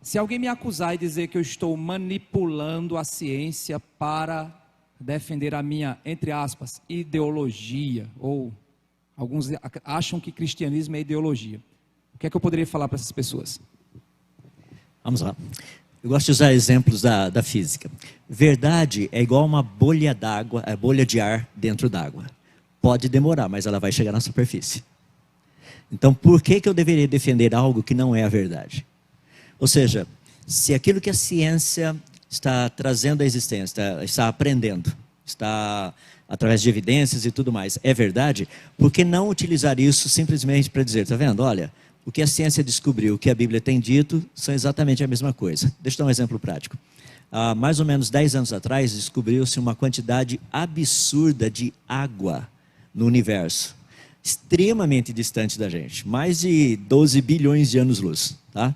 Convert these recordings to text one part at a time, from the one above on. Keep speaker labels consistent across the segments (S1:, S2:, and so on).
S1: Se alguém me acusar e dizer que eu estou manipulando a ciência para defender a minha, entre aspas, ideologia, ou alguns acham que cristianismo é ideologia, o que é que eu poderia falar para essas pessoas?
S2: Vamos lá. Eu gosto de usar exemplos da física. Verdade é igual uma bolha d'água, bolha de ar dentro d'água. Pode demorar, mas ela vai chegar na superfície. Então, por que eu deveria defender algo que não é a verdade? Ou seja, se aquilo que a ciência está trazendo à existência, está aprendendo, está através de evidências e tudo mais, é verdade, por que não utilizar isso simplesmente para dizer, está vendo, olha, o que a ciência descobriu, o que a Bíblia tem dito, são exatamente a mesma coisa. Deixa eu dar um exemplo prático. Há mais ou menos 10 anos atrás, descobriu-se uma quantidade absurda de água no universo, extremamente distante da gente, mais de 12 bilhões de anos-luz, tá?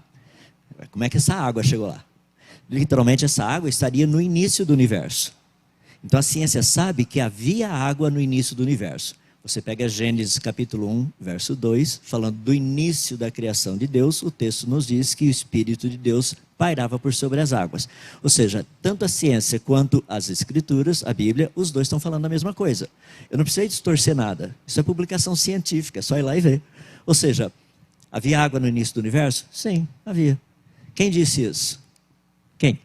S2: Como é que essa água chegou lá? Literalmente essa água estaria no início do universo. Então a ciência sabe que havia água no início do universo. Você pega Gênesis capítulo 1, verso 2, falando do início da criação de Deus, o texto nos diz que o Espírito de Deus pairava por sobre as águas. Ou seja, tanto a ciência quanto as escrituras, a Bíblia, os dois estão falando a mesma coisa. Eu não precisei distorcer nada. Isso é publicação científica, é só ir lá e ver. Ou seja, havia água no início do universo? Sim, havia. Quem disse isso? Quem?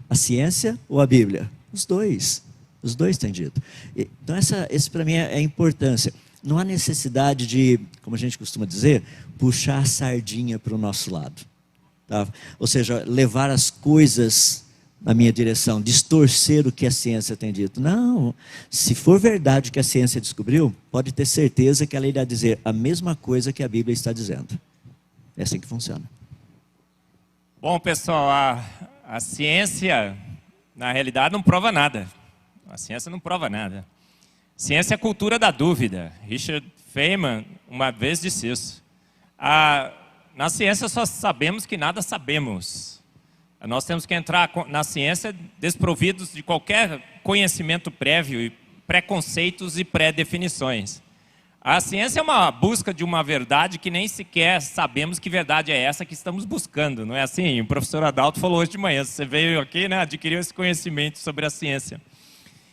S2: A ciência ou a Bíblia? Os dois. Os dois têm dito. Então esse para mim é a importância. Não há necessidade de, como a gente costuma dizer, puxar a sardinha para o nosso lado. Tá? Ou seja, levar as coisas na minha direção, distorcer o que a ciência tem dito. Não, se for verdade o que a ciência descobriu, pode ter certeza que ela irá dizer a mesma coisa que a Bíblia está dizendo. É assim que funciona.
S3: Bom, pessoal, a ciência, na realidade, não prova nada. A ciência não prova nada. Ciência é a cultura da dúvida. Richard Feynman uma vez disse isso. Na ciência só sabemos que nada sabemos. Nós temos que entrar na ciência desprovidos de qualquer conhecimento prévio, preconceitos e pré-definições. A ciência é uma busca de uma verdade que nem sequer sabemos que verdade é essa que estamos buscando. Não é assim? O professor Adalto falou hoje de manhã. Você veio aqui, né, adquiriu esse conhecimento sobre a ciência.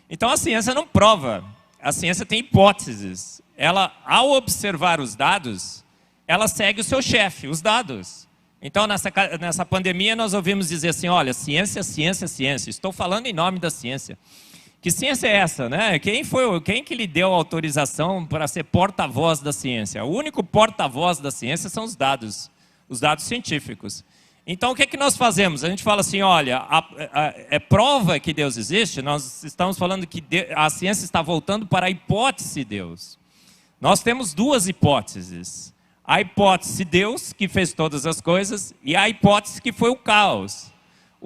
S3: Então a ciência não prova. A ciência tem hipóteses. Ela, ao observar os dados, ela segue o seu chefe, os dados. Então nessa pandemia nós ouvimos dizer assim, olha, ciência, ciência, ciência. Estou falando em nome da ciência. Que ciência é essa, né? Quem que lhe deu autorização para ser porta-voz da ciência? O único porta-voz da ciência são os dados científicos. Então, o que é que nós fazemos? A gente fala assim, olha, é prova que Deus existe? Nós estamos falando que a ciência está voltando para a hipótese de Deus. Nós temos duas hipóteses. A hipótese Deus, que fez todas as coisas, e a hipótese que foi o caos.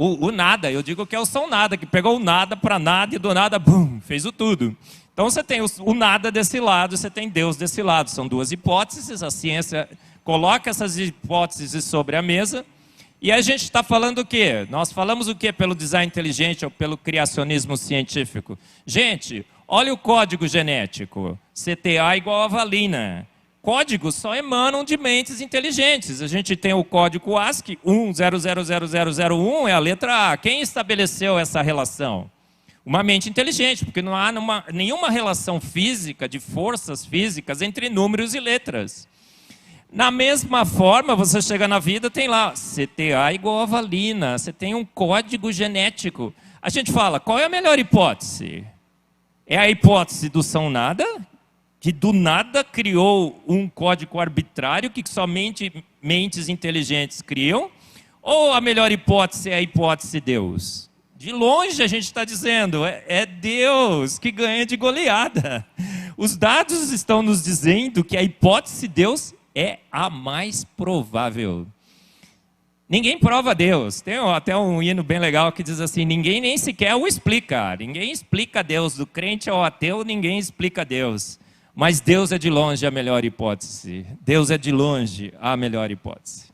S3: O nada, eu digo que é o São Nada, que pegou o nada para nada e do nada, bum, fez o tudo. Então você tem o nada desse lado, você tem Deus desse lado. São duas hipóteses, a ciência coloca essas hipóteses sobre a mesa. E a gente está falando o quê? Nós falamos o quê pelo design inteligente ou pelo criacionismo científico? Gente, olha o código genético. CTA igual a valina. Códigos só emanam de mentes inteligentes. A gente tem o código ASCII, 1000001 é a letra A. Quem estabeleceu essa relação? Uma mente inteligente, porque não há nenhuma relação física, de forças físicas, entre números e letras. Na mesma forma, você chega na vida, tem lá CTA igual a valina, você tem um código genético. A gente fala, qual é a melhor hipótese? É a hipótese do São Nada, que do nada criou um código arbitrário que somente mentes inteligentes criam? Ou a melhor hipótese é a hipótese Deus? De longe a gente está dizendo, é Deus que ganha de goleada. Os dados estão nos dizendo que a hipótese Deus é a mais provável. Ninguém prova Deus. Tem até um hino bem legal que diz assim, ninguém nem sequer o explica. Ninguém explica Deus. Do crente ao ateu, ninguém explica Deus. Mas Deus é de longe a melhor hipótese. Deus é de longe a melhor hipótese.